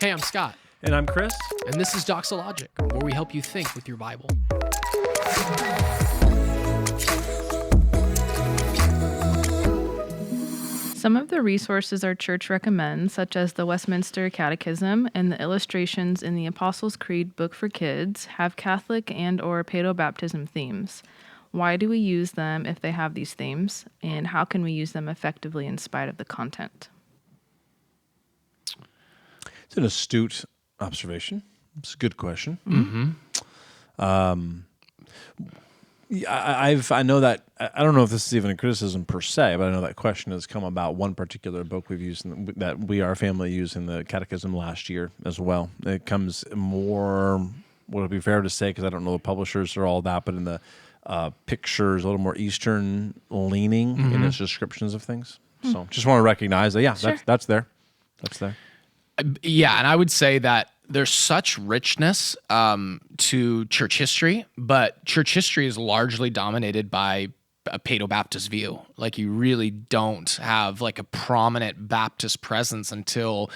Hey, I'm Scott. And I'm Chris. And this is Doxalogic, where we help you think with your Bible. Some of the resources our church recommends, such as the Westminister Catechism and the illustrations in the Apostles' Creed book for kids, have Catholic and/or paedobaptism themes. Why do we use them if they have these themes, and how can we use them effectively in spite of the content? It's an astute observation. It's a good question. I know that, I don't know if this is even a criticism per se, but I know that question has come about one particular book we've used that our family used in the catechism last year as well. It comes more, would it be fair to say, because I don't know the publishers or all that, but in the pictures, a little more Eastern leaning in its descriptions of things. So just want to recognize that, Sure. that's there. That's there. Yeah, and I would say that there's such richness to church history, but church history is largely dominated by a Paedobaptist view. Like, you really don't have like a prominent Baptist presence until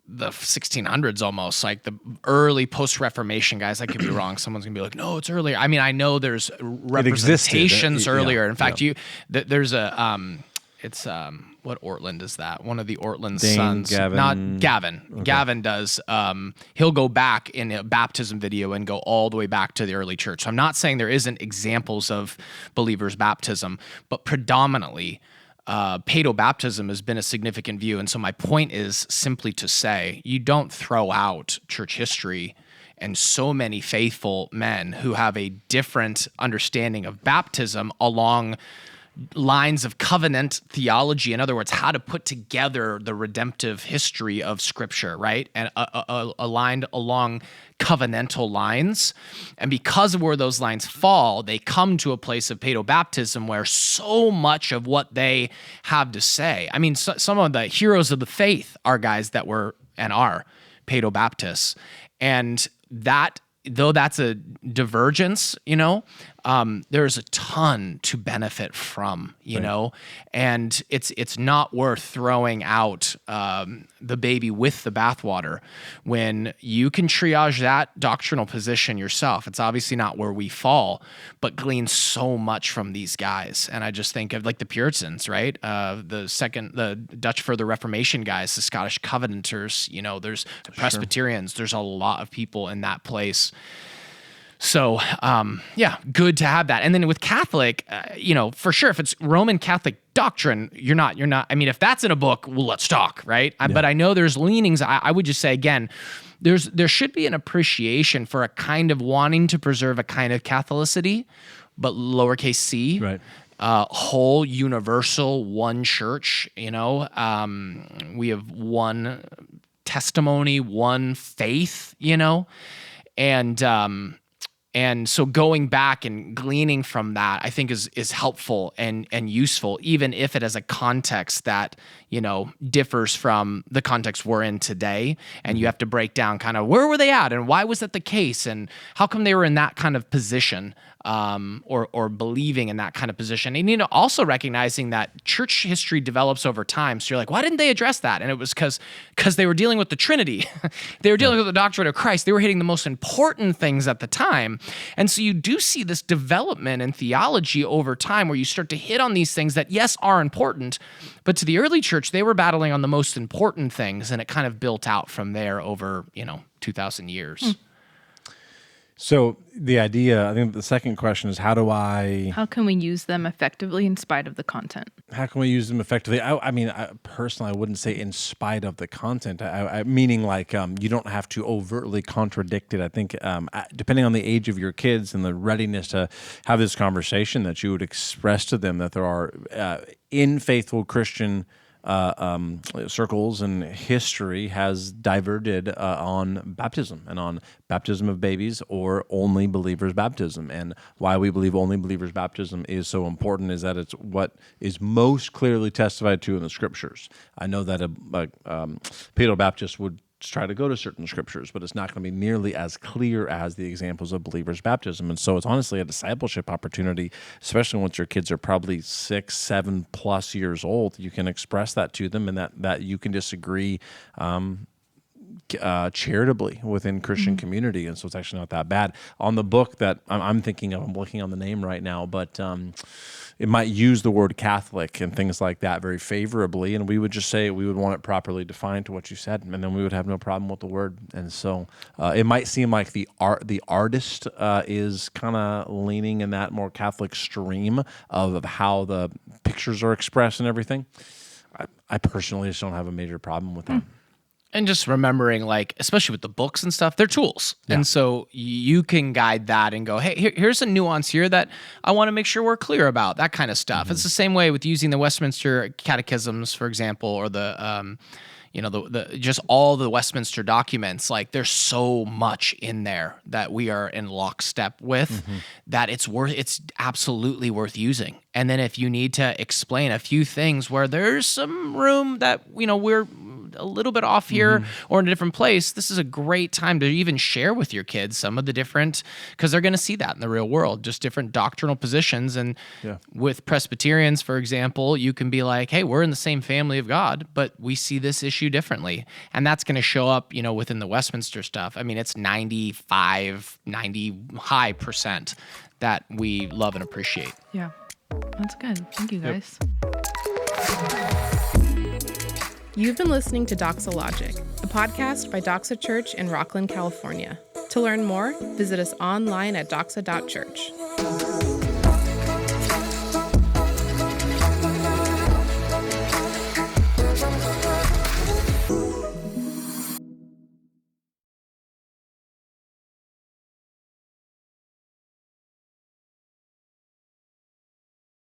the 1600s almost, like the early post-Reformation guys. I could be wrong. Someone's gonna be like, no, it's earlier. I mean, I know there's representations earlier. In fact, there's a what Ortland is that? One of the Ortland sons. Gavin. Not Gavin. Okay. Gavin does. He'll go back in a baptism video and go all the way back to the early church. So I'm not saying there isn't examples of believers' baptism, but predominantly paedobaptism has been a significant view. And so my point is simply to say, you don't throw out church history and so many faithful men who have a different understanding of baptism along lines of covenant theology. In other words, how to put together the redemptive history of Scripture, right? And aligned along covenantal lines. And because of where those lines fall, they come to a place of paedobaptism where so much of what they have to say, I mean, some of the heroes of the faith are guys that were and are paedobaptists. And that, though that's a divergence, there's a ton to benefit from, you know, and it's not worth throwing out the baby with the bathwater when you can triage that doctrinal position yourself. It's obviously not where we fall, but glean so much from these guys. And I just think of like the Puritans, right? The Dutch Further Reformation guys, the Scottish Covenanters, there's the Presbyterians. There's a lot of people in that place. So, good to have that. And then with Catholic, for sure, if it's Roman Catholic doctrine, you're not, I mean, if that's in a book, well, let's talk, right? Yeah. But I know there's leanings. I would just say, again, there should be an appreciation for a kind of wanting to preserve a kind of Catholicity, but lowercase c, right? Whole, universal, one church, we have one testimony, one faith, and so going back and gleaning from that, I think is helpful and useful, even if it has a context that, differs from the context we're in today. And you have to break down kind of where were they at and why was that the case and how come they were in that kind of position, or believing in that kind of position. And, also recognizing that church history develops over time. So you're like, why didn't they address that? And it was because they were dealing with the Trinity. They were dealing with the doctrine of Christ. They were hitting the most important things at the time. And so you do see this development in theology over time where you start to hit on these things that, yes, are important, but to the early church, they were battling on the most important things, and it kind of built out from there over, 2,000 years. So the idea, I think the second question is, how can we use them effectively in spite of the content? How can we use them effectively? I personally, I wouldn't say in spite of the content, meaning like you don't have to overtly contradict it. I think depending on the age of your kids and the readiness to have this conversation, that you would express to them that there are in faithful Christian circles and history has diverted on baptism and on baptism of babies or only believers baptism. And why we believe only believers baptism is so important is that it's what is most clearly testified to in the Scriptures. I know that a Paedobaptist would try to go to certain scriptures, but it's not going to be nearly as clear as the examples of believers' baptism. And so it's honestly a discipleship opportunity, especially once your kids are probably 6, 7+ years old. You can express that to them, and that you can disagree charitably within Christian community, and so it's actually not that bad. On the book that I'm thinking of, I'm looking on the name right now, but it might use the word Catholic and things like that very favorably, and we would just say we would want it properly defined to what you said, and then we would have no problem with the word. And so it might seem like the artist is kind of leaning in that more Catholic stream of how the pictures are expressed and everything. I personally just don't have a major problem with that. And just remembering, like, especially with the books and stuff, they're tools. Yeah. And so you can guide that and go, hey, here's a nuance here that I want to make sure we're clear about, that kind of stuff. It's the same way with using the Westminster Catechisms, for example, or the just all the Westminster documents. Like, there's so much in there that we are in lockstep with that it's absolutely worth using. And then if you need to explain a few things where there's some room that, we're a little bit off here or in a different place, this is a great time to even share with your kids some of the different, because they're going to see that in the real world, just different doctrinal positions. And with Presbyterians, for example, you can be like, hey, we're in the same family of God, but we see this issue differently. And that's going to show up, within the Westminster stuff. I mean, it's 90 high percent that we love and appreciate. Yeah, that's good. Thank you, guys. You've been listening to Doxalogic, a podcast by Doxa Church in Rockland, California. To learn more, visit us online at doxa.church.